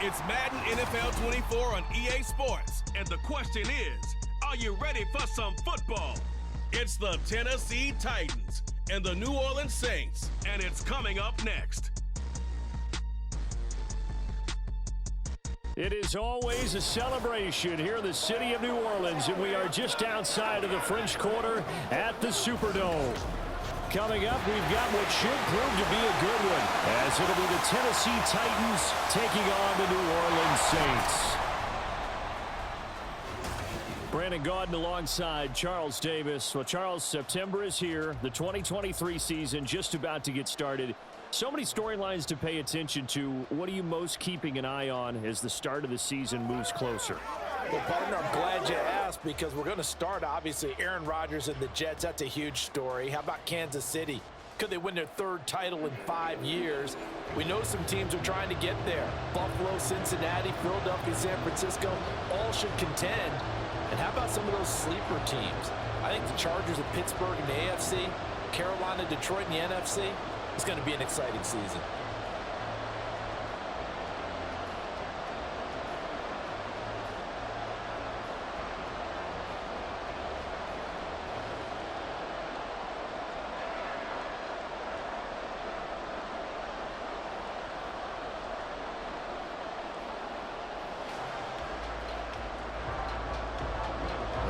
It's Madden NFL 24 on EA Sports. And the question is, are you ready for some football? It's the Tennessee Titans and the New Orleans Saints, and it's coming up next. It is always a celebration here in the city of New Orleans, and we are just outside of the French Quarter at the Superdome. Coming up, we've got what should prove to be a good one, as it'll be the Tennessee Titans taking on the New Orleans Saints. Brandon Gaudin alongside Charles Davis. Well, Charles, September is here. The 2023 season just about to get started. So many storylines to pay attention to. What are you most keeping an eye on as the start of the season moves closer? Well, partner, I'm glad you asked, because we're going to start, obviously, Aaron Rodgers and the Jets. That's a huge story. How about Kansas City? Could they win their third title in 5 years? We know some teams are trying to get there. Buffalo, Cincinnati, Philadelphia, San Francisco, all should contend. And how about some of those sleeper teams? I think the Chargers of Pittsburgh in the AFC, Carolina, Detroit in the NFC. It's going to be an exciting season.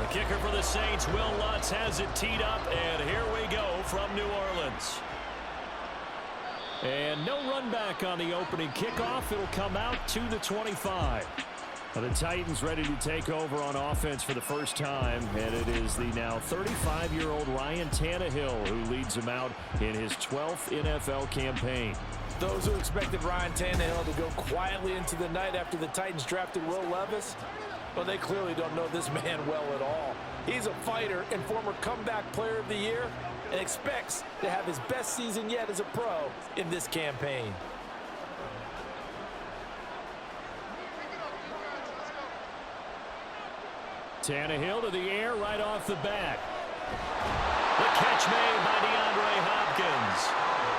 The kicker for the Saints, Will Lutz, has it teed up, and here we go from New Orleans. And no run back on the opening kickoff. It'll come out to the 25. Now the Titans ready to take over on offense for the first time, and it is the now 35-year-old Ryan Tannehill who leads them out in his 12th NFL campaign. Those who expected Ryan Tannehill to go quietly into the night after the Titans drafted Will Levis, well, they clearly don't know this man well at all. He's a fighter and former comeback player of the year, and expects to have his best season yet as a pro in this campaign. Tannehill to the air right off the bat. The catch made by DeAndre Hopkins.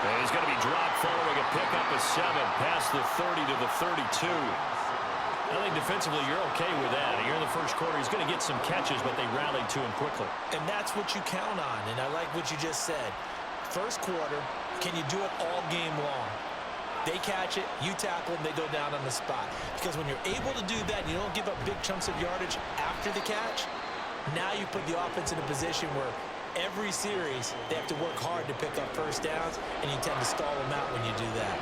And he's going to be dropped following a pickup of 7 past the 30 to the 32. I think defensively you're okay with that. Here in the first quarter, he's going to get some catches, but they rallied to him quickly. And that's what you count on, and I like what you just said. First quarter, can you do it all game long? They catch it, you tackle them, they go down on the spot. Because when you're able to do that, and you don't give up big chunks of yardage after the catch, now you put the offense in a position where every series they have to work hard to pick up first downs, and you tend to stall them out when you do that.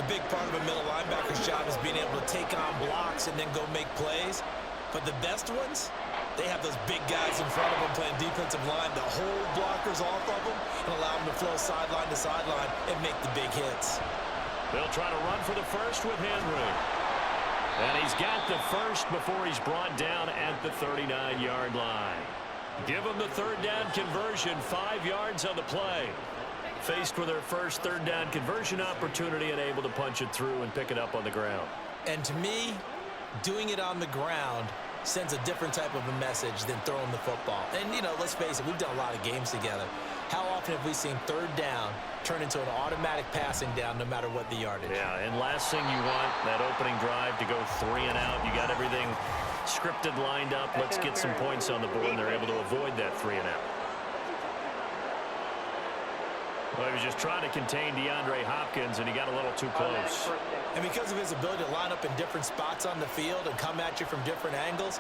A big part of a middle linebacker's job is being able to take on blocks and then go make plays. But the best ones, they have those big guys in front of them playing defensive line that hold blockers off of them and allow them to flow sideline to sideline and make the big hits. They'll try to run for the first with Henry. And he's got the first before he's brought down at the 39-yard line. Give him the third down conversion, 5 yards on the play. Faced with their first third down conversion opportunity and able to punch it through and pick it up on the ground. And to me, doing it on the ground sends a different type of a message than throwing the football. And, you know, let's face it, we've done a lot of games together. How often have we seen third down turn into an automatic passing down no matter what the yardage? Yeah, and last thing you want, that opening drive to go 3 and out. You got everything scripted, lined up. Let's get some points on the board, and they're able to avoid that 3 and out. Well, he was just trying to contain DeAndre Hopkins, and he got a little too close. And because of his ability to line up in different spots on the field and come at you from different angles,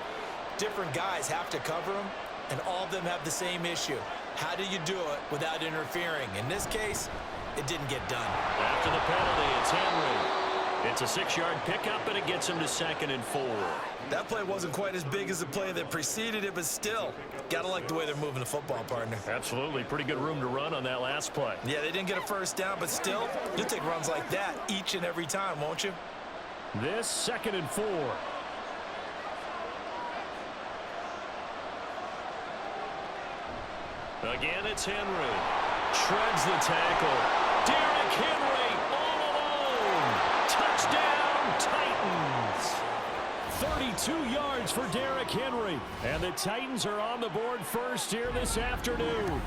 different guys have to cover him, and all of them have the same issue. How do you do it without interfering? In this case, it didn't get done. After the penalty, it's Henry. It's a 6-yard pickup, and it gets him to 2nd and 4. That play wasn't quite as big as the play that preceded it, but still, gotta like the way they're moving the football, partner. Absolutely. Pretty good room to run on that last play. Yeah, they didn't get a first down, but still, you'll take runs like that each and every time, won't you? This 2nd and 4. Again, it's Henry. Shreds the tackle. Derrick Henry all alone. Touchdown, Titans. 32 yards for Derrick Henry. And the Titans are on the board first here this afternoon.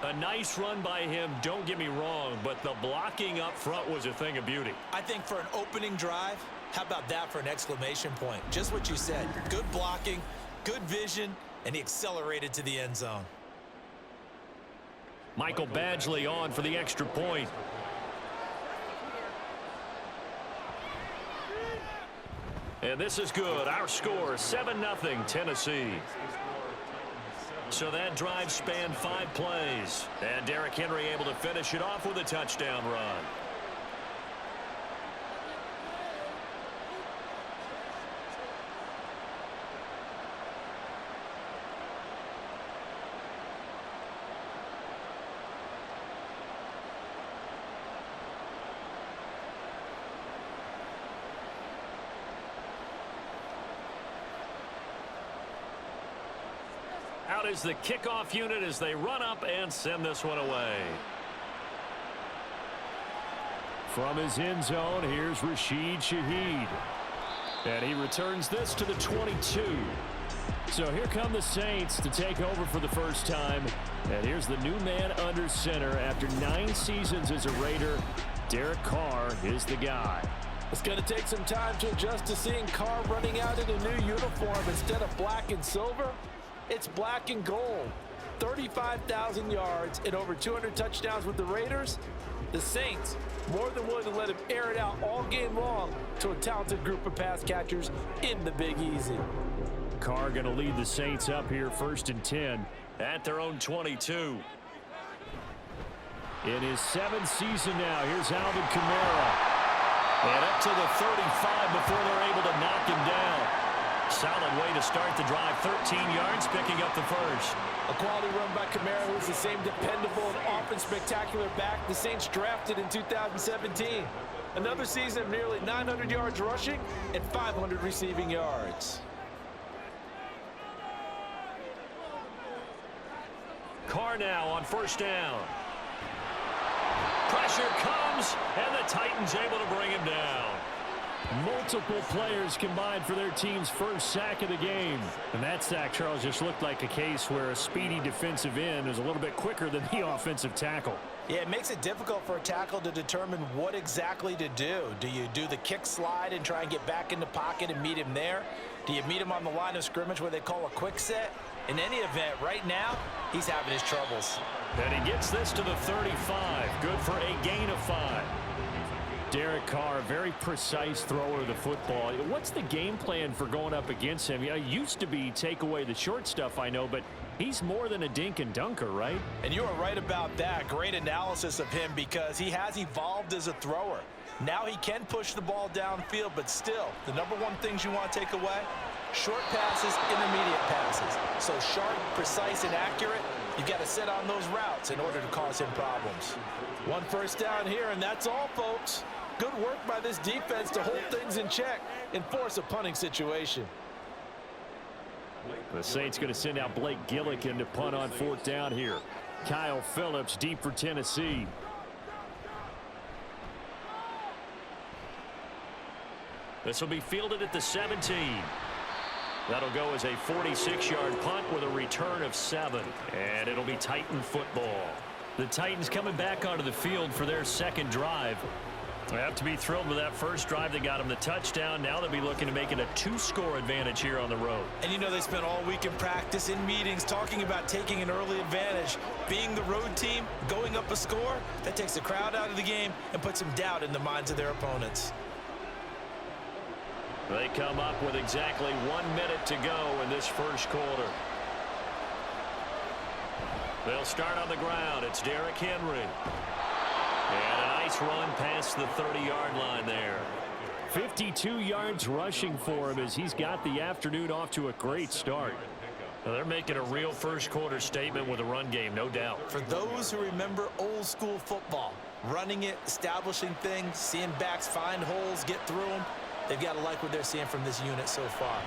A nice run by him, don't get me wrong, but the blocking up front was a thing of beauty. I think for an opening drive, how about that for an exclamation point? Just what you said. Good blocking, good vision, and he accelerated to the end zone. Michael Badgley on for the extra point. And this is good. Our score, 7-0 Tennessee. So that drive spanned 5 plays. And Derrick Henry able to finish it off with a touchdown run. Out is the kickoff unit as they run up and send this one away. From his end zone, here's Rashid Shaheed. And he returns this to the 22. So here come the Saints to take over for the first time. And here's the new man under center after 9 seasons as a Raider. Derek Carr is the guy. It's going to take some time to adjust to seeing Carr running out in a new uniform instead of black and silver. It's black and gold. 35,000 yards and over 200 touchdowns with the Raiders. The Saints more than willing to let him air it out all game long to a talented group of pass catchers in the Big Easy. Carr going to lead the Saints up here 1st and 10 at their own 22. In his 7th season now, here's Alvin Kamara. And up to the 35 before they're able to knock him down. Solid way to start the drive. 13 yards, picking up the first. A quality run by Kamara, who's the same dependable and often spectacular back the Saints drafted in 2017. Another season of nearly 900 yards rushing and 500 receiving yards. Carr now on 1st down. Pressure comes, and the Titans able to bring him down. Multiple players combined for their team's first sack of the game. And that sack, Charles, just looked like a case where a speedy defensive end is a little bit quicker than the offensive tackle. Yeah, it makes it difficult for a tackle to determine what exactly to do. Do you do the kick slide and try and get back in the pocket and meet him there? Do you meet him on the line of scrimmage where they call a quick set? In any event, right now, he's having his troubles. And he gets this to the 35. Good for a gain of 5. Derek Carr, very precise thrower of the football. What's the game plan for going up against him? It used to be take away the short stuff, I know, but he's more than a dink and dunker, right? And you are right about that. Great analysis of him because he has evolved as a thrower. Now he can push the ball downfield, but still, the number one things you want to take away, short passes, intermediate passes. So sharp, precise, and accurate, you've got to set on those routes in order to cause him problems. 1 first down here, and that's all, folks. Good work by this defense to hold things in check and force a punting situation. The Saints going to send out Blake Gillikin to punt on 4th down here. Kyle Phillips deep for Tennessee. This will be fielded at the 17. That'll go as a 46-yard punt with a return of 7. And it'll be Titan football. The Titans coming back onto the field for their 2nd drive. They have to be thrilled with that first drive that got them the touchdown. Now they'll be looking to make it a 2-score advantage here on the road. And you know they spent all week in practice, in meetings, talking about taking an early advantage. Being the road team, going up a score, that takes the crowd out of the game and puts some doubt in the minds of their opponents. They come up with exactly 1 minute to go in this first quarter. They'll start on the ground. It's Derrick Henry. And a nice run past the 30-yard line there. 52 yards rushing for him as he's got the afternoon off to a great start. Now they're making a real first-quarter statement with a run game, no doubt. For those who remember old-school football, running it, establishing things, seeing backs find holes, get through them, they've got to like what they're seeing from this unit so far.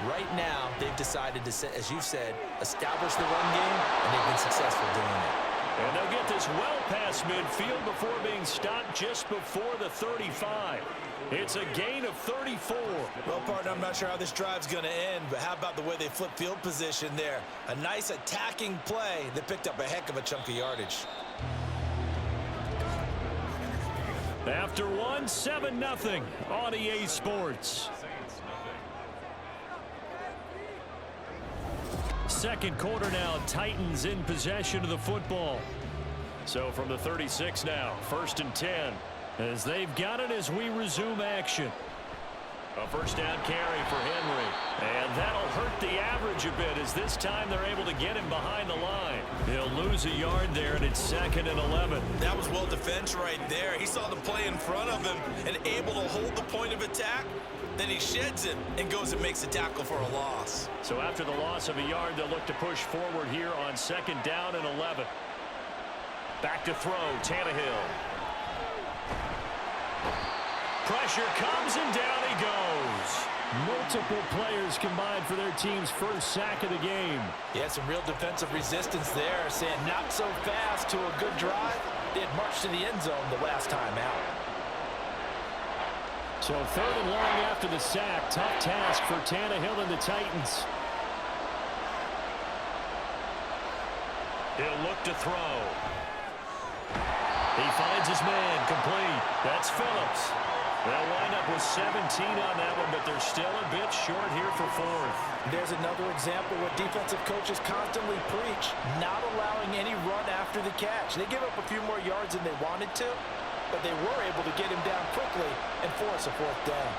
Right now, they've decided to, as you said, establish the run game, and they've been successful doing it. And they'll get this well past midfield before being stopped just before the 35. It's a gain of 34. Well, partner, I'm not sure how this drive's going to end, but how about the way they flip field position there? A nice attacking play that picked up a heck of a chunk of yardage. After one, 7-0 on EA Sports. Second quarter now, Titans in possession of the football. So from the 36 now, 1st and 10, as they've got it as we resume action. A first down carry for Henry, and that'll hurt the average a bit as this time they're able to get him behind the line. He'll lose a yard there, and it's 2nd and 11. That was well defense right there. He saw the play in front of him and able to hold the point of attack. Then he sheds it and goes and makes a tackle for a loss. So after the loss of a yard, they'll look to push forward here on 2nd down and 11. Back to throw, Tannehill. Pressure comes and down he goes. Multiple players combined for their team's first sack of the game. Yeah, some real defensive resistance there, saying not so fast to a good drive. They had marched to the end zone the last time out. So 3rd and long after the sack. Tough task for Tannehill and the Titans. He'll look to throw. He finds his man, complete. That's Phillips. They'll wind up with 17 on that one, but they're still a bit short here for 4th. There's another example where defensive coaches constantly preach, not allowing any run after the catch. They give up a few more yards than they wanted to, but they were able to get him down quickly and force a 4th down.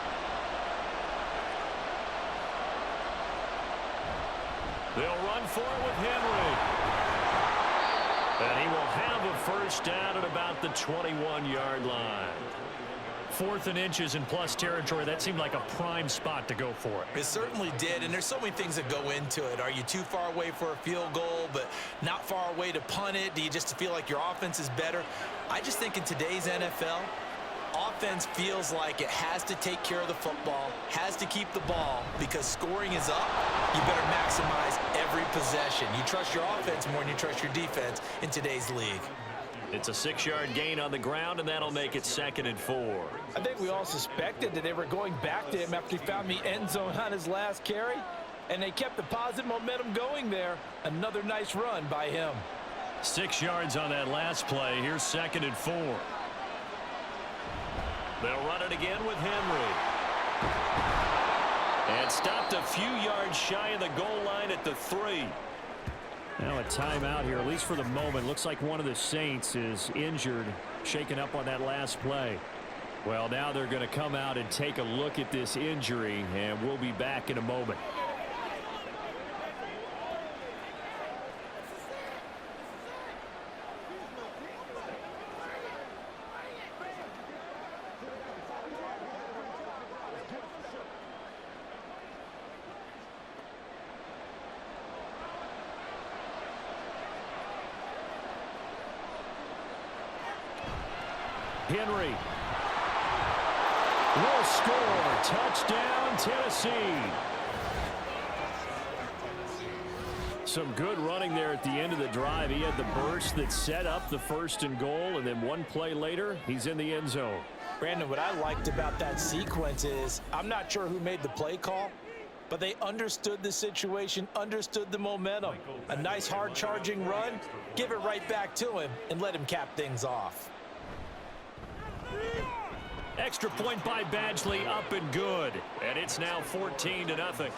They'll run for it with Henry. And he will have a first down at about the 21-yard line. 4th and inches in plus territory. That seemed like a prime spot to go for it. It certainly did, and there's so many things that go into it. Are you too far away for a field goal, but not far away to punt it? Do you just feel like your offense is better? I just think in today's NFL, offense feels like it has to take care of the football, has to keep the ball, because scoring is up. You better maximize every possession. You trust your offense more than you trust your defense in today's league. It's a 6-yard gain on the ground, and that'll make it 2nd and 4. I think we all suspected that they were going back to him after he found the end zone on his last carry, and they kept the positive momentum going there. Another nice run by him. 6 yards on that last play. Here's 2nd and 4. They'll run it again with Henry. And stopped a few yards shy of the goal line at the 3. Now a timeout here, at least for the moment. Looks like one of the Saints is injured, shaken up on that last play. Well, now they're going to come out and take a look at this injury, and we'll be back in a moment. Henry will score. Touchdown, Tennessee. Some good running there at the end of the drive. He had the burst that set up the 1st and goal, and then one play later, he's in the end zone. Brandon, what I liked about that sequence is I'm not sure who made the play call, but they understood the situation, understood the momentum. A nice hard charging run, give it right back to him, and let him cap things off. Extra point by Badgley, up and good. And it's now 14-0.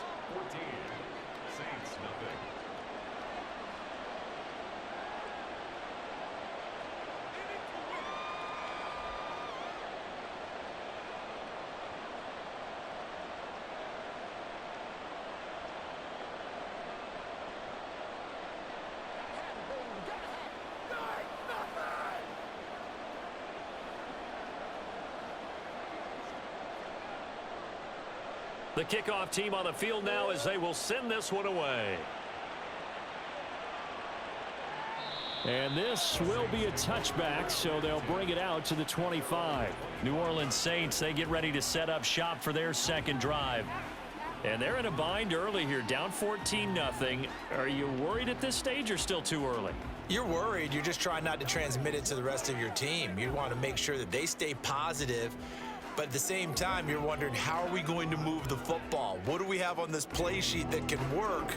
The kickoff team on the field now as they will send this one away. And this will be a touchback, so they'll bring it out to the 25. New Orleans Saints, they get ready to set up shop for their second drive. And they're in a bind early here, down 14-0. Are you worried at this stage or still too early? You're worried. You're just trying not to transmit it to the rest of your team. You want to make sure that they stay positive. But at the same time, you're wondering, how are we going to move the football? What do we have on this play sheet that can work?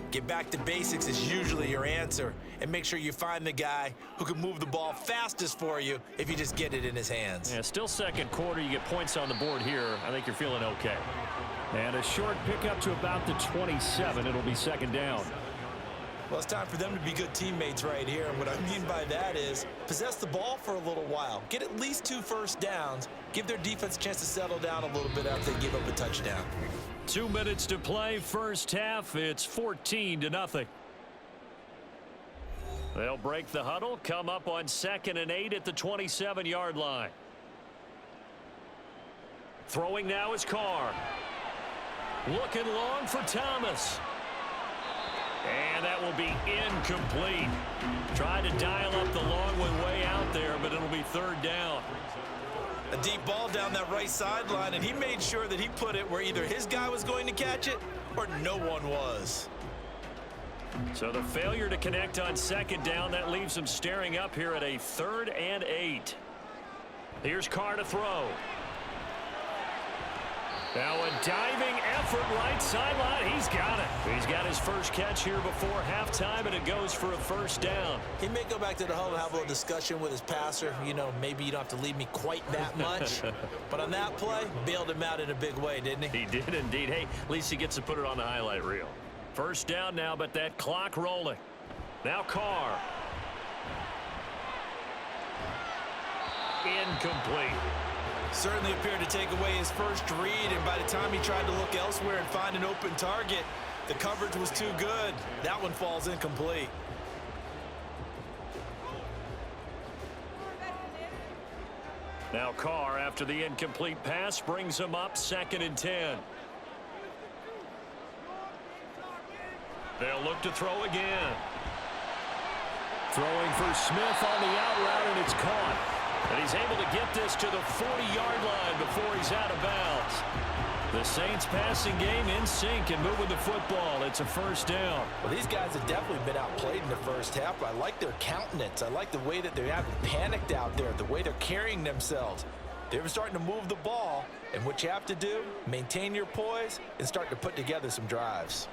Get back to basics is usually your answer. And make sure you find the guy who can move the ball fastest for you if you just get it in his hands. Yeah, still second quarter. You get points on the board here. I think you're feeling okay. And a short pickup to about the 27. It'll be second down. Well, it's time for them to be good teammates right here. And what I mean by that is possess the ball for a little while. Get at least 2 first downs. Give their defense a chance to settle down a little bit after they give up a touchdown. 2 minutes to play, first half. It's 14-0. They'll break the huddle, come up on 2nd and 8 at the 27-yard line. Throwing now is Carr. Looking long for Thomas. And that will be incomplete. Tried to dial up the long one way out there, but it'll be third down. A deep ball down that right sideline, and he made sure that he put it where either his guy was going to catch it or no one was. So the failure to connect on second down, that leaves him staring up here at a 3rd and 8. Here's Carr to throw. Now a diving effort right sideline. He's got it. He's got his first catch here before halftime, and it goes for a first down. He may go back to the huddle and have a little discussion with his passer. You know, maybe you don't have to leave me quite that much. But on that play, bailed him out in a big way, didn't he? He did indeed. Hey, at least he gets to put it on the highlight reel. First down now, but that clock rolling. Now Carr. Incomplete. Certainly appeared to take away his first read, and by the time he tried to look elsewhere and find an open target, the coverage was too good. That one falls incomplete. Now Carr, after the incomplete pass, brings him up 2nd and 10. They'll look to throw again. Throwing for Smith on the out route, and it's caught. And he's able to get this to the 40-yard line before he's out of bounds. The Saints passing game in sync and moving the football. It's a first down. Well, these guys have definitely been outplayed in the first half. I like their countenance. I like the way that they haven't panicked out there, the way they're carrying themselves. They're starting to move the ball, and what you have to do, maintain your poise and start to put together some drives.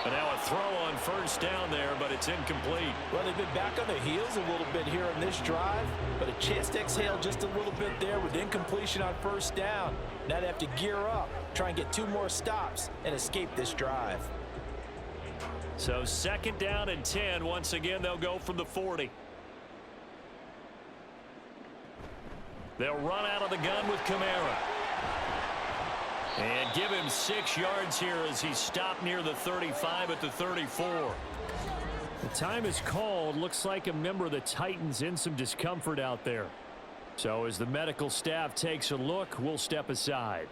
And now a throw on first down there, but it's incomplete. Well, they've been back on their heels a little bit here in this drive, but a chance to exhale just a little bit there with incompletion on first down. Now they have to gear up, try and get 2 more stops, and escape this drive. So 2nd down and 10. Once again, they'll go from the 40. They'll run out of the gun with Kamara. And give him 6 yards here as he's stopped near the 35 at the 34. The time is called. Looks like a member of the Titans in some discomfort out there. So as the medical staff takes a look, we'll step aside.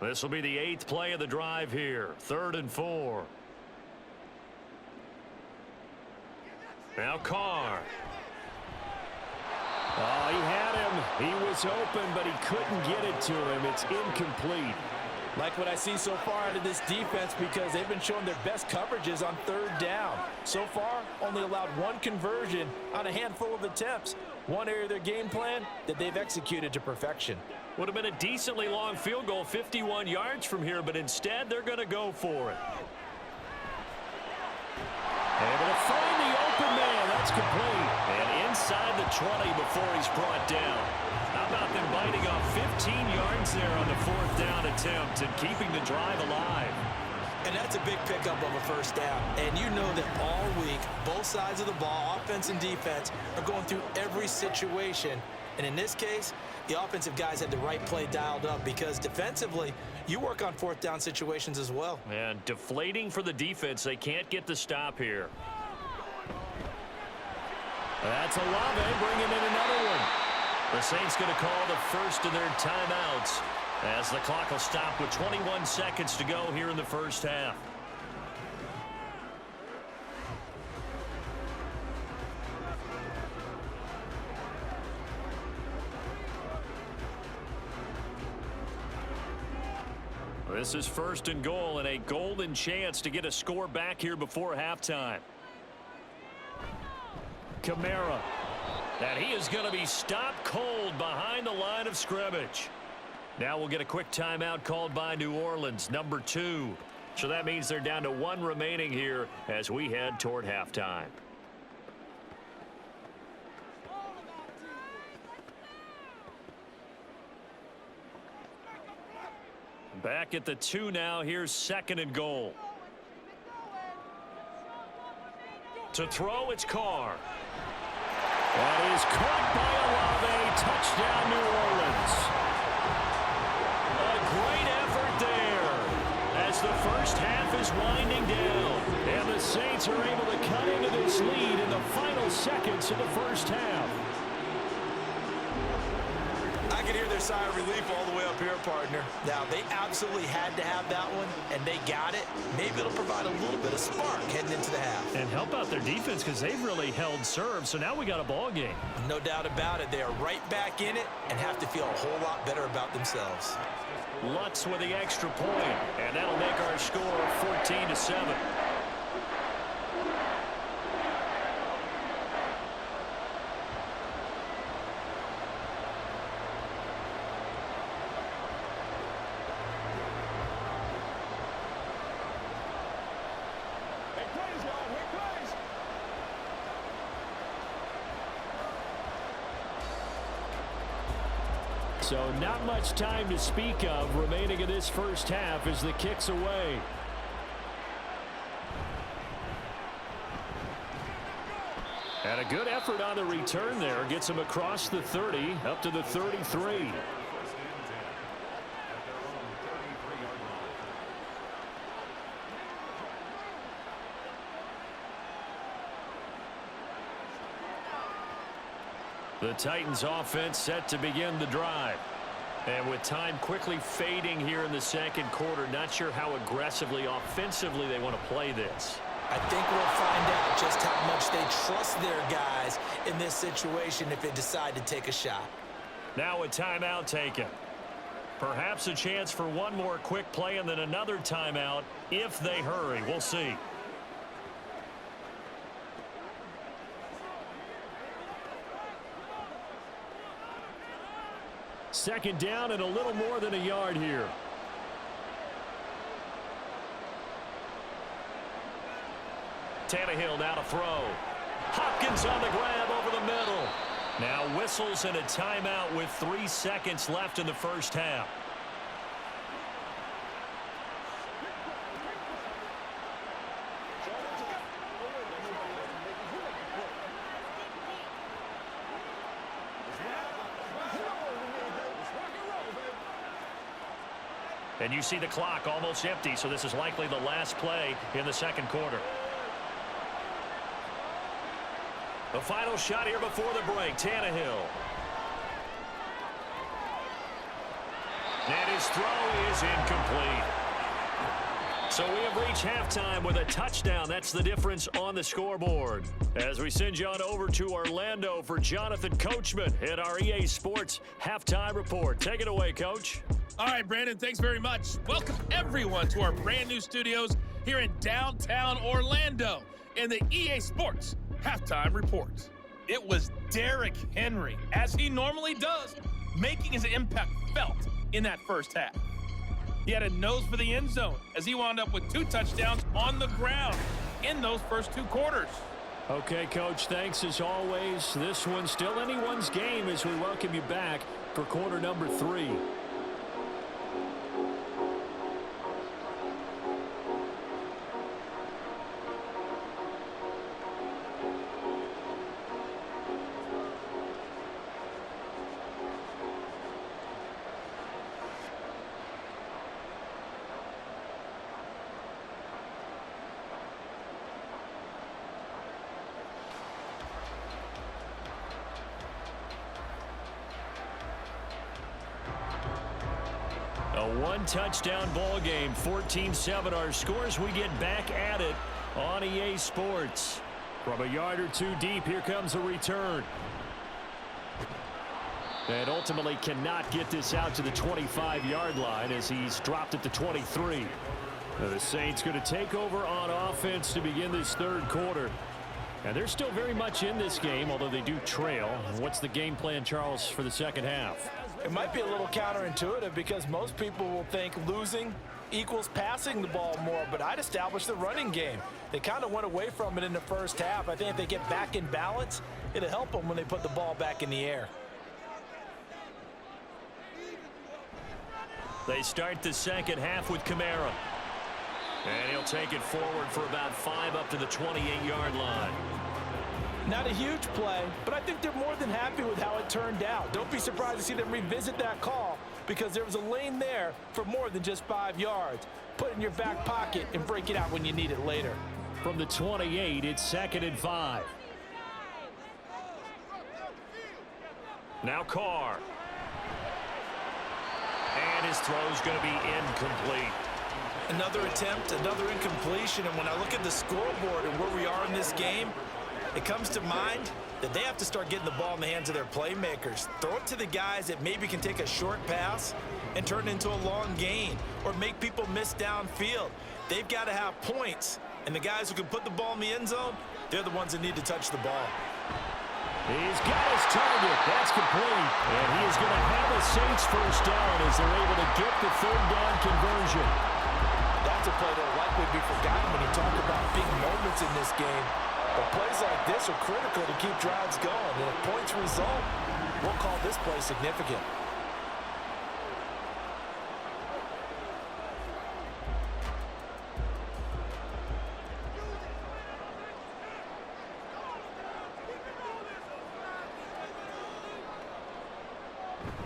This will be the 8th play of the drive here. 3rd and 4. Now Carr. Oh, he had him. He was open, but he couldn't get it to him. It's incomplete. Like what I see so far out of this defense, because they've been showing their best coverages on 3rd down. So far, only allowed 1 conversion on a handful of attempts. One area of their game plan that they've executed to perfection. Would have been a decently long field goal, 51 yards from here, but instead they're going to go for it. Able to find the open man. That's complete. And inside the 20 before he's brought down. How about them biting off 15 yards there on the 4th down attempt and keeping the drive alive? And that's a big pickup of a first down. And you know that all week, both sides of the ball, offense and defense, are going through every situation. And in this case, the offensive guys had the right play dialed up, because defensively, you work on 4th down situations as well. And deflating for the defense. They can't get the stop here. That's Olave bringing in another one. The Saints going to call the first of their timeouts as the clock will stop with 21 seconds to go here in the first half. This is first and goal and a golden chance to get a score back here before halftime. Kamara. And he is going to be stopped cold behind the line of scrimmage. Now we'll get a quick timeout called by New Orleans, number 2. So that means they're down to 1 remaining here as we head toward halftime. Back at the 2 now. Here's second and goal. To throw, it's Carr. That is caught by Olave. Touchdown, New Orleans. A great effort there as the first half is winding down. And the Saints are able to cut into this lead in the final seconds of the first half. I can hear their sigh of relief all the way up here, partner. Now, they absolutely had to have that one, and they got it. Maybe it'll provide a little bit of spark heading into the half. And help out their defense because they've really held serve, so now we got a ball game. No doubt about it. They are right back in it and have to feel a whole lot better about themselves. Lutz with the extra point, and that'll make our score 14-7. So not much time to speak of remaining in this first half as the kick's away. And a good effort on the return there. Gets him across the 30 up to the 33. The Titans offense set to begin the drive. And with time quickly fading here in the second quarter, not sure how aggressively, offensively they want to play this. I think we'll find out just how much they trust their guys in this situation if they decide to take a shot. Now a timeout taken. Perhaps a chance for one more quick play and then another timeout if they hurry. We'll see. Second down and a little more than a yard here. Tannehill now to throw. Hopkins on the grab over the middle. Now whistles and a timeout with 3 seconds left in the first half. And you see the clock almost empty, so this is likely the last play in the second quarter. The final shot here before the break, Tannehill. And his throw is incomplete. So we have reached halftime with a touchdown. That's the difference on the scoreboard. As we send you on over to Orlando for Jonathan Coachman at our EA Sports Halftime Report. Take it away, Coach. All right, Brandon, thanks very much. Welcome, everyone, to our brand new studios here in downtown Orlando in the EA Sports Halftime Report. It was Derrick Henry, as he normally does, making his impact felt in that first half. He had a nose for the end zone as he wound up with 2 touchdowns on the ground in those first 2 quarters. Okay, Coach, thanks as always. This one's still anyone's game as we welcome you back for quarter number 3. A one-touchdown ball game, 14-7 our scores. We get back at it on EA Sports. From a yard or two deep, here comes a return. And ultimately cannot get this out to the 25-yard line as he's dropped at the 23. The Saints going to take over on offense to begin this third quarter. And they're still very much in this game, although they do trail. What's the game plan, Charles, for the second half? It might be a little counterintuitive because most people will think losing equals passing the ball more, but I'd establish the running game. They kind of went away from it in the first half. I think if they get back in balance, it'll help them when they put the ball back in the air. They start the second half with Kamara. And he'll take it forward for about 5 up to the 28-yard line. Not a huge play, but I think they're more than happy with how it turned out. Don't be surprised to see them revisit that call because there was a lane there for more than just 5 yards. Put it in your back pocket and break it out when you need it later. From the 28, it's 2nd and 5. Now Carr. And his throw's going to be incomplete. Another attempt, another incompletion, and when I look at the scoreboard and where we are in this game, it comes to mind that they have to start getting the ball in the hands of their playmakers. Throw it to the guys that maybe can take a short pass and turn it into a long gain or make people miss downfield. They've got to have points, and the guys who can put the ball in the end zone, they're the ones that need to touch the ball. He's got his target. That's complete. And he is going to have a Saints first down as they're able to get the third down conversion. That's a play that will likely be forgotten when you talk about big moments in this game. But plays like this are critical to keep drives going. And if points result, we'll call this play significant.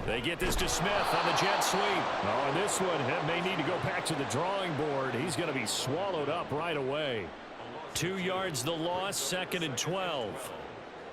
They get this to Smith on the jet sweep. Oh, and this one may need to go back to the drawing board. He's going to be swallowed up right away. 2 yards the loss, 2nd and 12.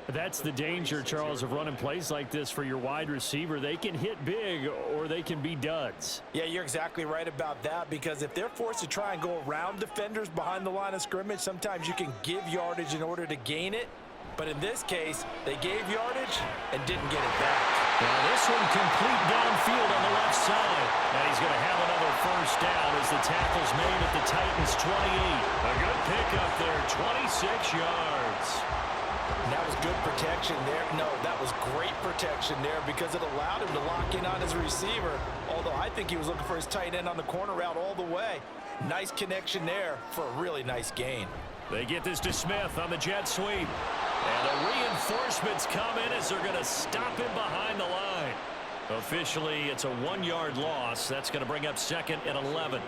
That's the danger, Charles, of running plays like this for your wide receiver. They can hit big or they can be duds. Yeah, you're exactly right about that because if they're forced to try and go around defenders behind the line of scrimmage, sometimes you can give yardage in order to gain it. But in this case, they gave yardage and didn't get it back. Now this one complete downfield on the left side. And he's going to have another first down as the tackle's made at the Titans' 28. A good pickup there, 26 yards. And that was good protection there. No, that was great protection there because it allowed him to lock in on his receiver. Although I think he was looking for his tight end on the corner route all the way. Nice connection there for a really nice gain. They get this to Smith on the jet sweep. And the reinforcements come in as they're going to stop him behind the line. Officially, it's a 1-yard loss. That's going to bring up 2nd and 11.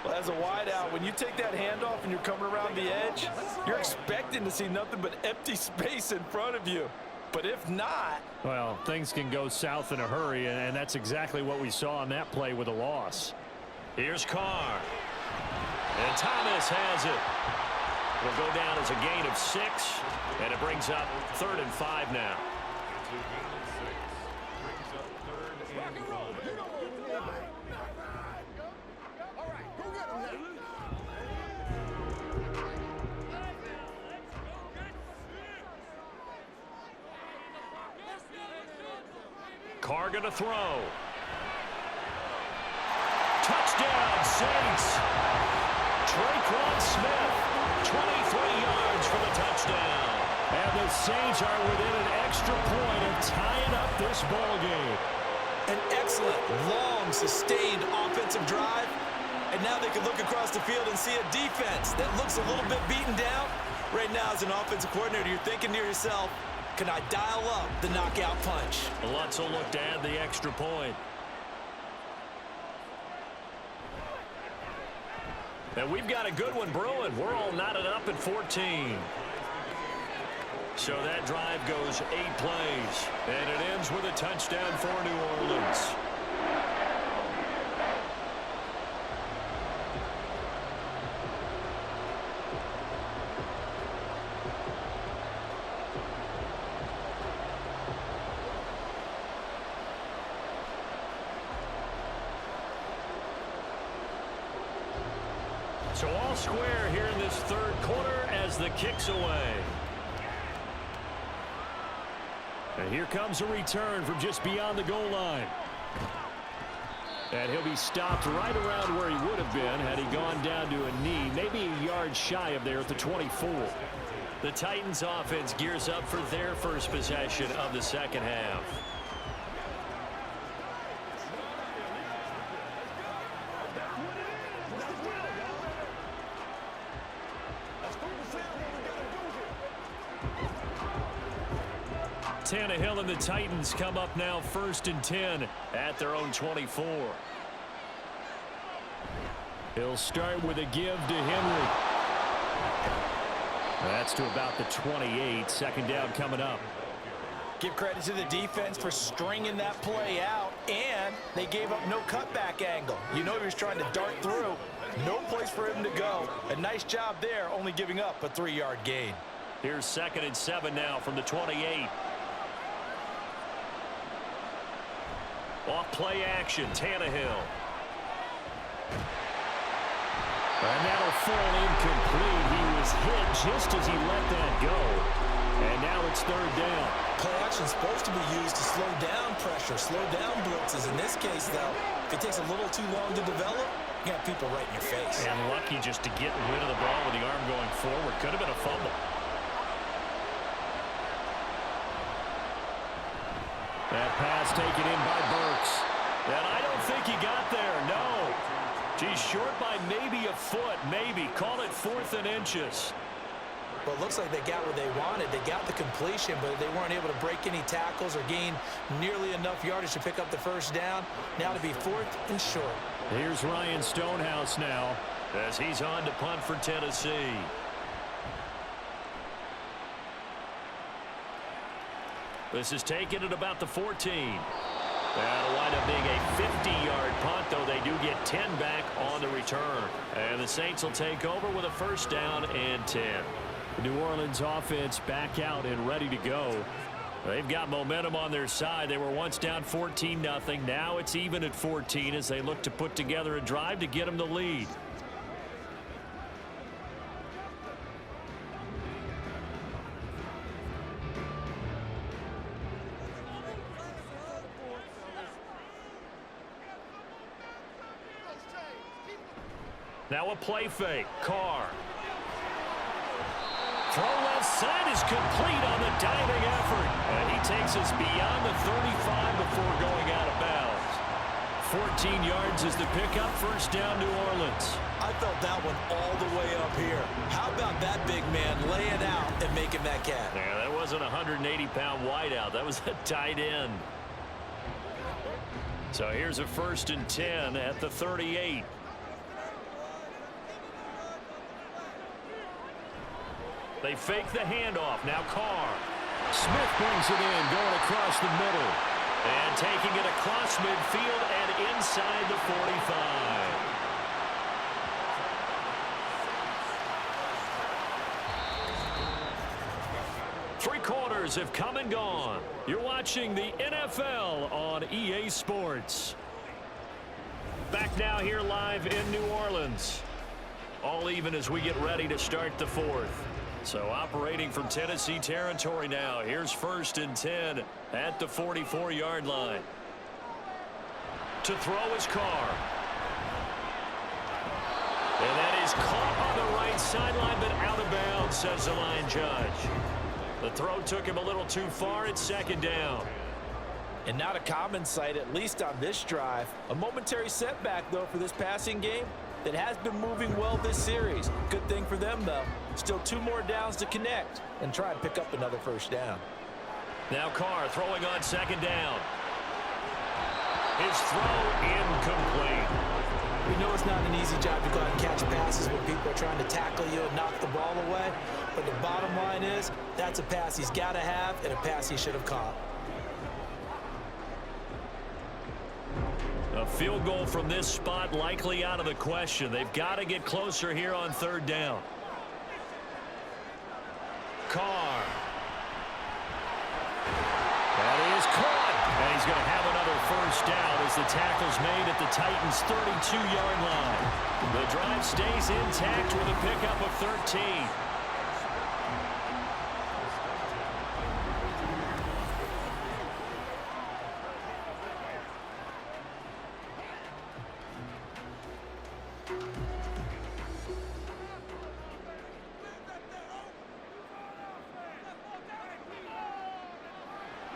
Well, as a wideout, when you take that handoff and you're coming around the edge, you're expecting to see nothing but empty space in front of you. But if not... Well, things can go south in a hurry, and that's exactly what we saw on that play with a loss. Here's Carr. And Thomas has it. Will go down as a gain of 6, and it brings up 3rd and 5 now. Carr gonna throw. Touchdown, Saints. Traquan Smith, 23 yards for the touchdown. And the Saints are within an extra point of tying up this ball game. An excellent, long, sustained offensive drive. And now they can look across the field and see a defense that looks a little bit beaten down. Right now, as an offensive coordinator, you're thinking to yourself, can I dial up the knockout punch? Lutz will look to add the extra point. And we've got a good one brewing. We're all knotted up at 14. So that drive goes 8 plays. And it ends with a touchdown for New Orleans. So all square here in this third quarter as the kick's away. And here comes a return from just beyond the goal line. And he'll be stopped right around where he would have been had he gone down to a knee, maybe a yard shy of there at the 24. The Titans offense gears up for their first possession of the second half. Tannehill and the Titans come up now 1st and 10 at their own 24. He'll start with a give to Henry. That's to about the 28. Second down coming up. Give credit to the defense for stringing that play out, and they gave up no cutback angle. You know he was trying to dart through. No place for him to go. A nice job there, only giving up a 3-yard gain. Here's 2nd and 7 now from the 28. Off play action, Tannehill. And that'll fall incomplete. He was hit just as he let that go. And now it's 3rd down. Play action's supposed to be used to slow down pressure, slow down blitzes. In this case, though, if it takes a little too long to develop, you got people right in your face. And lucky just to get rid of the ball with the arm going forward. Could have been a fumble. That pass taken in by Burks. And I don't think he got there, no. He's short by maybe a foot, maybe. Call it 4th and inches. Well, it looks like they got what they wanted. They got the completion, but they weren't able to break any tackles or gain nearly enough yardage to pick up the first down. Now to be 4th and short. Here's Ryan Stonehouse now as he's on to punt for Tennessee. This is taken at about the 14. That'll wind up being a 50-yard punt, though they do get 10 back on the return. And the Saints will take over with a 1st down and 10. The New Orleans offense back out and ready to go. They've got momentum on their side. They were once down 14-0. Now it's even at 14 as they look to put together a drive to get them the lead. Now a play fake. Carr. Throw left side is complete on the diving effort. And he takes us beyond the 35 before going out of bounds. 14 yards is the pickup. 1st down, New Orleans. I felt that one all the way up here. How about that big man laying out and making that catch? Yeah, that wasn't a 180-pound wideout. That was a tight end. So here's a 1st and 10 at the 38. They fake the handoff. Now Carr. Smith brings it in, going across the middle. And taking it across midfield and inside the 45. Three quarters have come and gone. You're watching the NFL on EA Sports. Back now here live in New Orleans. All even as we get ready to start the 4th. So operating from Tennessee territory now. Here's 1st and 10 at the 44-yard line. To throw is Carr. And that is caught on the right sideline, but out of bounds, says the line judge. The throw took him a little too far. It's 2nd down. And not a common sight, at least on this drive. A momentary setback, though, for this passing game that has been moving well this series. Good thing for them, though. Still 2 more downs to connect and try and pick up another 1st down. Now Carr throwing on 2nd down. His throw incomplete. We know it's not an easy job to go out and catch passes when people are trying to tackle you and knock the ball away. But the bottom line is, that's a pass he's got to have and a pass he should have caught. A field goal from this spot likely out of the question. They've got to get closer here on 3rd down. Carr. That is caught. And he's going to have another first down as the tackle's made at the Titans' 32-yard line. The drive stays intact with a pickup of 13.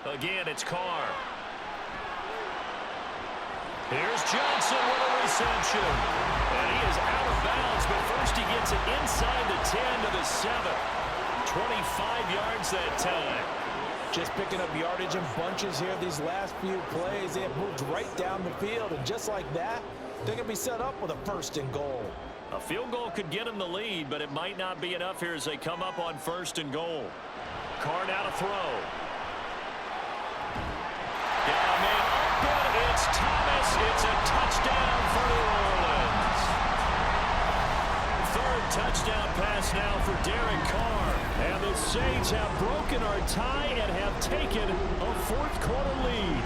Again, it's Carr. Here's Johnson with a reception. And he is out of bounds, but first he gets it inside the 10 to the 7. 25 yards that time. Just picking up yardage in bunches here these last few plays. They have moved right down the field, and just like that, they're going to be set up with a 1st and goal. A field goal could get them the lead, but it might not be enough here as they come up on 1st and goal. Carr now to throw. Got a man open. It's Thomas. It's a touchdown for New Orleans. 3rd touchdown pass now for Derek Carr. And the Saints have broken our tie and have taken a 4th quarter lead.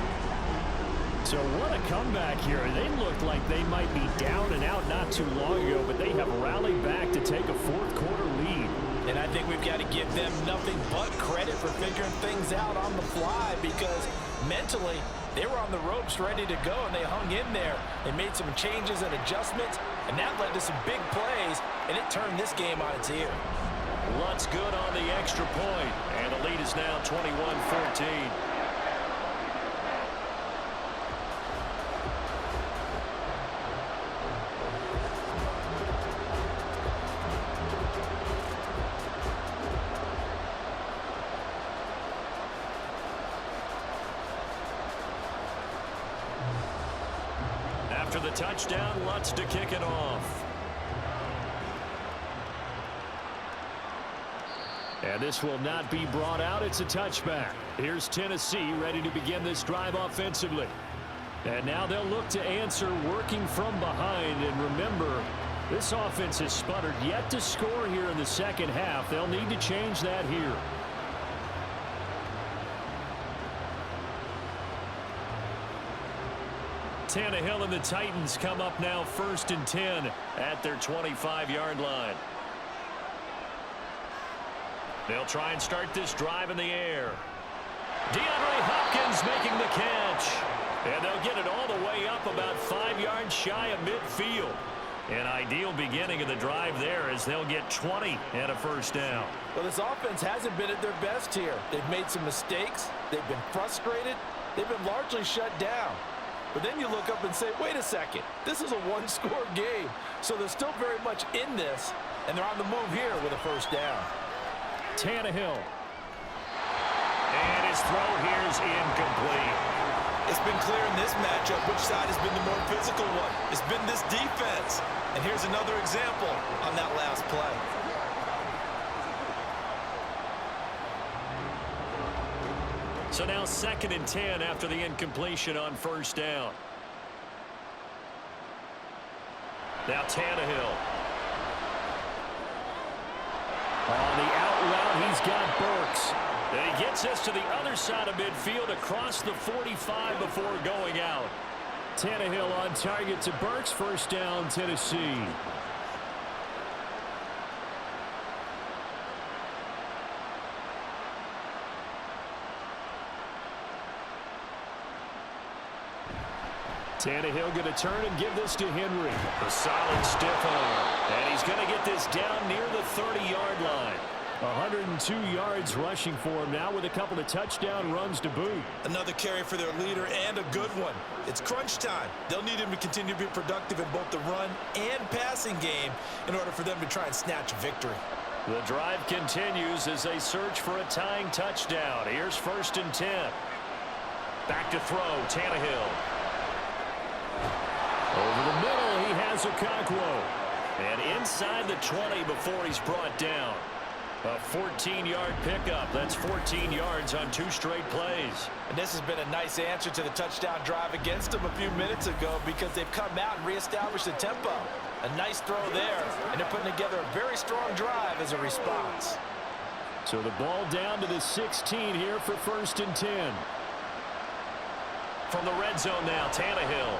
So what a comeback here. They looked like they might be down and out not too long ago, but they have rallied back to take a 4th quarter lead. And I think we've got to give them nothing but credit for figuring things out on the fly, because mentally they were on the ropes ready to go, and they hung in there. They made some changes and adjustments, and that led to some big plays, and it turned this game on its ear. Lutz good on the extra point, and the lead is now 21-14. After the touchdown, Lutz to kick it off. And this will not be brought out. It's a touchback. Here's Tennessee ready to begin this drive offensively. And now they'll look to answer working from behind. And remember, this offense has sputtered yet to score here in the second half. They'll need to change that here. Tannehill and the Titans come up now 1st and 10 at their 25-yard line. They'll try and start this drive in the air. DeAndre Hopkins making the catch. And they'll get it all the way up about 5 yards shy of midfield. An ideal beginning of the drive there as they'll get 20 and a 1st down. Well, this offense hasn't been at their best here. They've made some mistakes. They've been frustrated. They've been largely shut down. But then you look up and say, wait a second, this is a 1-score game. So they're still very much in this, and they're on the move here with a 1st down. Tannehill. And his throw here is incomplete. It's been clear in this matchup which side has been the more physical one. It's been this defense. And here's another example on that last play. So now 2nd and 10 after the incompletion on 1st down. Now Tannehill. On the out route, he's got Burks. And he gets us to the other side of midfield across the 45 before going out. Tannehill on target to Burks. 1st down, Tennessee. Tannehill going to turn and give this to Henry. A solid stiff arm. And he's going to get this down near the 30-yard line. 102 yards rushing for him now with a couple of touchdown runs to boot. Another carry for their leader, and a good one. It's crunch time. They'll need him to continue to be productive in both the run and passing game in order for them to try and snatch a victory. The drive continues as they search for a tying touchdown. Here's 1st and 10. Back to throw, Tannehill. Over the middle, he has Okonkwo. And inside the 20 before he's brought down. A 14-yard pickup. That's 14 yards on 2 straight plays. And this has been a nice answer to the touchdown drive against them a few minutes ago, because they've come out and reestablished the tempo. A nice throw there, and they're putting together a very strong drive as a response. So the ball down to the 16 here for 1st and 10. From the red zone now, Tannehill.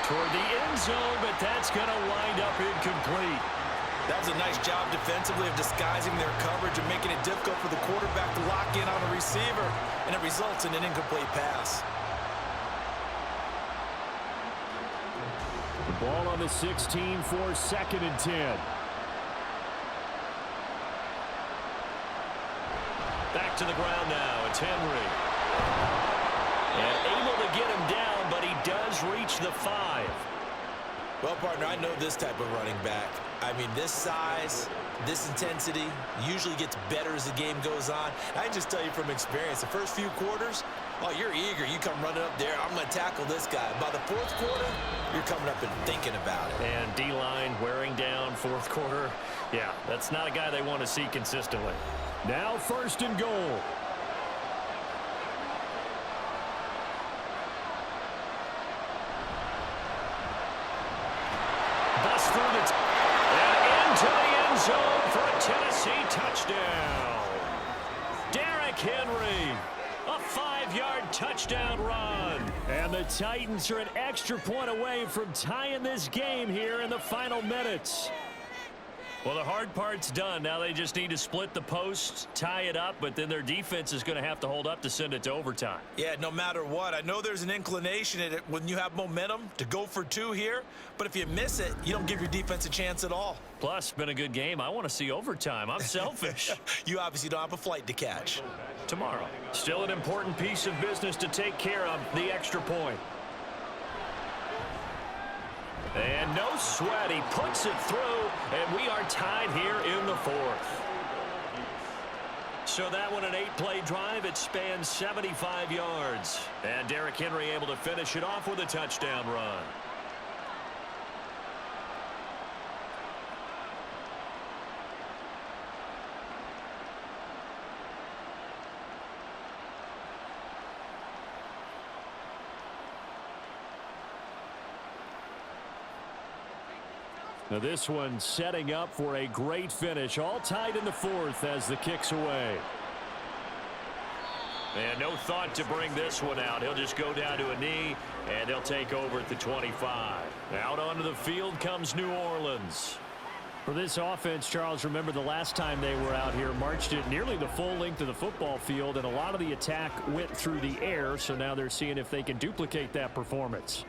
Toward the end zone, but that's going to wind up incomplete. That was a nice job defensively of disguising their coverage and making it difficult for the quarterback to lock in on a receiver, and it results in an incomplete pass. The ball on the 16 for 2nd and 10. Back to the ground now. It's Henry. And able to get him down, but he does reach the 5. Well, partner, I know this type of running back. I mean, this size, this intensity usually gets better as the game goes on. I can just tell you from experience, the first few quarters, oh, you're eager. You come running up there, I'm going to tackle this guy. By the 4th quarter, you're coming up and thinking about it. And D-line wearing down 4th quarter. Yeah, that's not a guy they want to see consistently. Now 1st and goal. Bust through the and into the end zone for a Tennessee touchdown. Derrick Henry, a 5-yard touchdown run. And the Titans are an extra point away from tying this game here in the final minutes. Well, the hard part's done. Now they just need to split the posts, tie it up, but then their defense is going to have to hold up to send it to overtime. Yeah, no matter what. I know there's an inclination in it when you have momentum to go for 2 here, but if you miss it, you don't give your defense a chance at all. Plus, been a good game. I want to see overtime. I'm selfish. You obviously don't have a flight to catch. Tomorrow. Still an important piece of business to take care of, the extra point. And no sweat, he puts it through, and we are tied here in the 4th. So that one, an 8-play drive, it spans 75 yards. And Derrick Henry able to finish it off with a touchdown run. Now this one setting up for a great finish. All tied in the 4th as the kick's away. And no thought to bring this one out. He'll just go down to a knee, and they'll take over at the 25. Out onto the field comes New Orleans. For this offense, Charles, remember the last time they were out here, marched it nearly the full length of the football field, and a lot of the attack went through the air, so now they're seeing if they can duplicate that performance.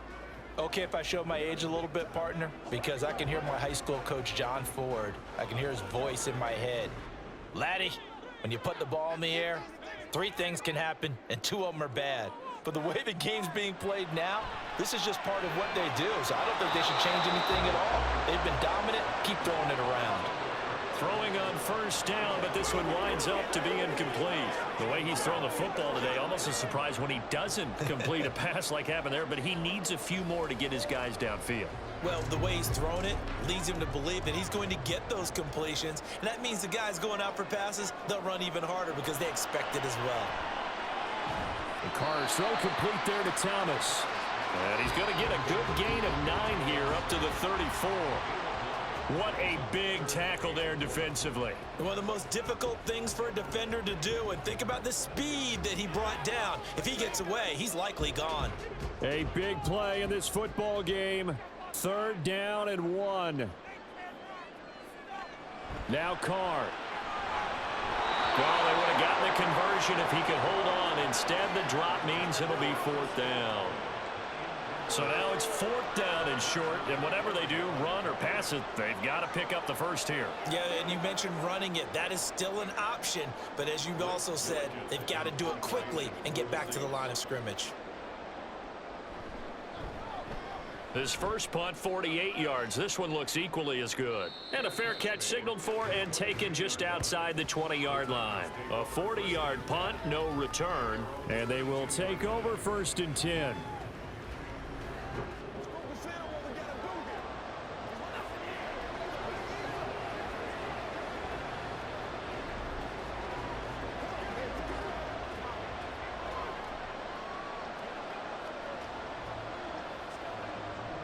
Okay, if I show my age a little bit, partner, because I can hear my high school coach, John Ford. I can hear his voice in my head. Laddie, when you put the ball in the air, 3 things can happen, and 2 of them are bad. But the way the game's being played now, this is just part of what they do, so I don't think they should change anything at all. They've been dominant. Keep throwing it around. Throwing on 1st down, but this one winds up to be incomplete. The way he's thrown the football today, almost a surprise when he doesn't complete a pass like happened there, but he needs a few more to get his guys downfield. Well, the way he's thrown it leads him to believe that he's going to get those completions, and that means the guys going out for passes, they'll run even harder because they expect it as well. The Carr's throw complete there to Thomas. And he's going to get a good gain of 9 here up to the 34. What a big tackle there defensively. One of the most difficult things for a defender to do, and think about the speed that he brought down. If he gets away, he's likely gone. A big play in this football game. 3rd down and 1. Now Carr. Well, they would have gotten the conversion if he could hold on. Instead, the drop means it'll be 4th down. So now it's 4th down and short, and whatever they do, run or pass it, they've got to pick up the 1st here. Yeah, and you mentioned running it. That is still an option, but as you also said, they've got to do it quickly and get back to the line of scrimmage. His first punt, 48 yards. This one looks equally as good. And a fair catch signaled for and taken just outside the 20-yard line. A 40-yard punt, no return, and they will take over 1st and 10.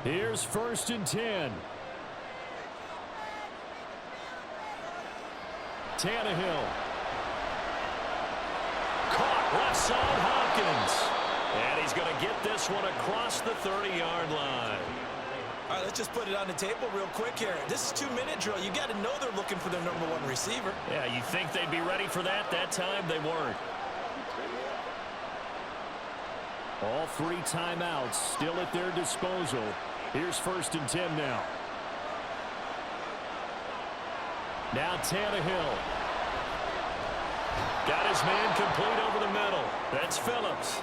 Here's 1st and 10. Tannehill. Caught left side, Hopkins. And he's going to get this one across the 30-yard line. All right, let's just put it on the table real quick here. This is 2-minute drill. You got to know they're looking for their #1 receiver. Yeah, you think they'd be ready for that? That time they weren't. All 3 timeouts still at their disposal. Here's 1st and 10 now. Now Tannehill. Got his man complete over the middle. That's Phillips.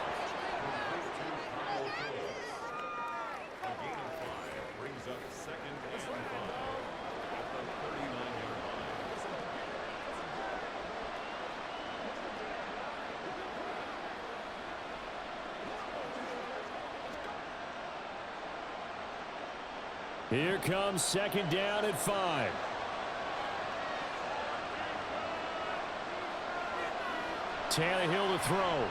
Here comes 2nd down at 5. Tannehill to throw.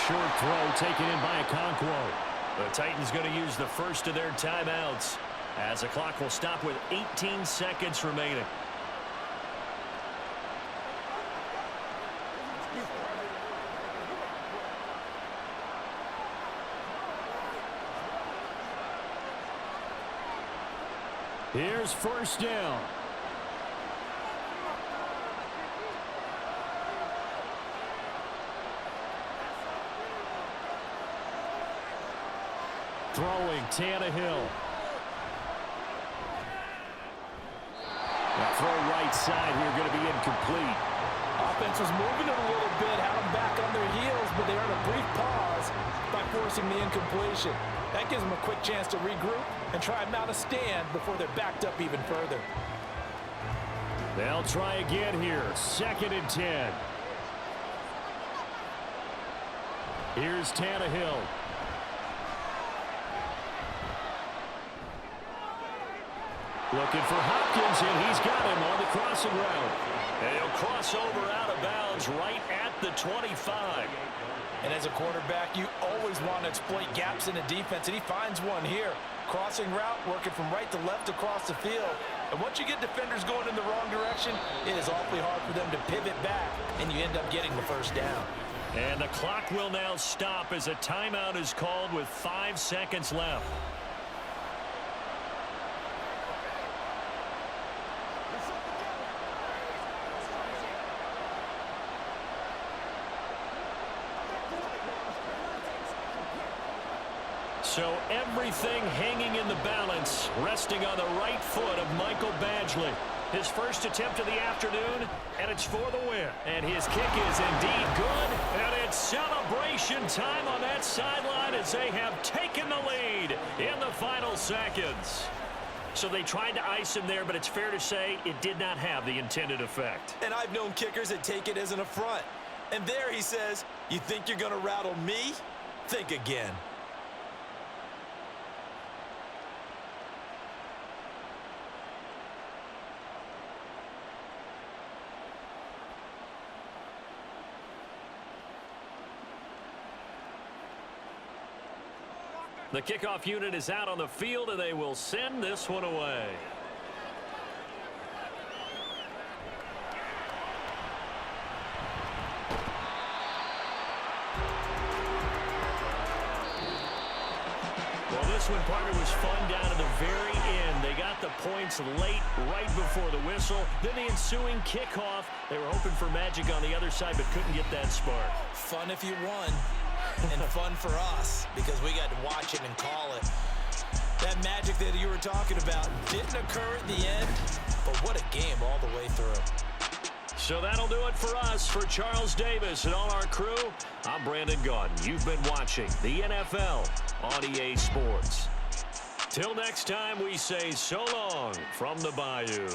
Short throw taken in by Okonkwo. The Titans going to use the first of their timeouts as the clock will stop with 18 seconds remaining. Here's 1st down. Throwing Tannehill. That throw right side here going to be incomplete. Offense was moving it a little bit, had them back on their heels, but they earned a brief pause by forcing the incompletion. That gives them a quick chance to regroup and try and mount a stand before they're backed up even further. They'll try again here. 2nd and 10. Here's Tannehill. Looking for Hopkins, and he's got him on the crossing route. And he'll cross over out of bounds right at the 25. And as a quarterback, you always want to exploit gaps in the defense, and he finds one here. Crossing route, working from right to left across the field. And once you get defenders going in the wrong direction, it is awfully hard for them to pivot back, and you end up getting the 1st down. And the clock will now stop as a timeout is called with 5 seconds left. So everything hanging in the balance, resting on the right foot of Michael Badgley. His first attempt of the afternoon, and it's for the win. And his kick is indeed good, and it's celebration time on that sideline as they have taken the lead in the final seconds. So they tried to ice him there, but it's fair to say it did not have the intended effect. And I've known kickers that take it as an affront. And there he says, you think you're going to rattle me? Think again. The kickoff unit is out on the field, and they will send this one away. Well, this one, partner, was fun down to the very end. They got the points late, right before the whistle. Then the ensuing kickoff. They were hoping for magic on the other side, but couldn't get that spark. Fun if you won. And fun for us because we got to watch it and call it. That magic that you were talking about didn't occur at the end, but what a game all the way through. So that'll do it for us. For Charles Davis and all our crew, I'm Brandon Gaudin. You've been watching the NFL on EA Sports. Till next time, we say so long from the Bayou.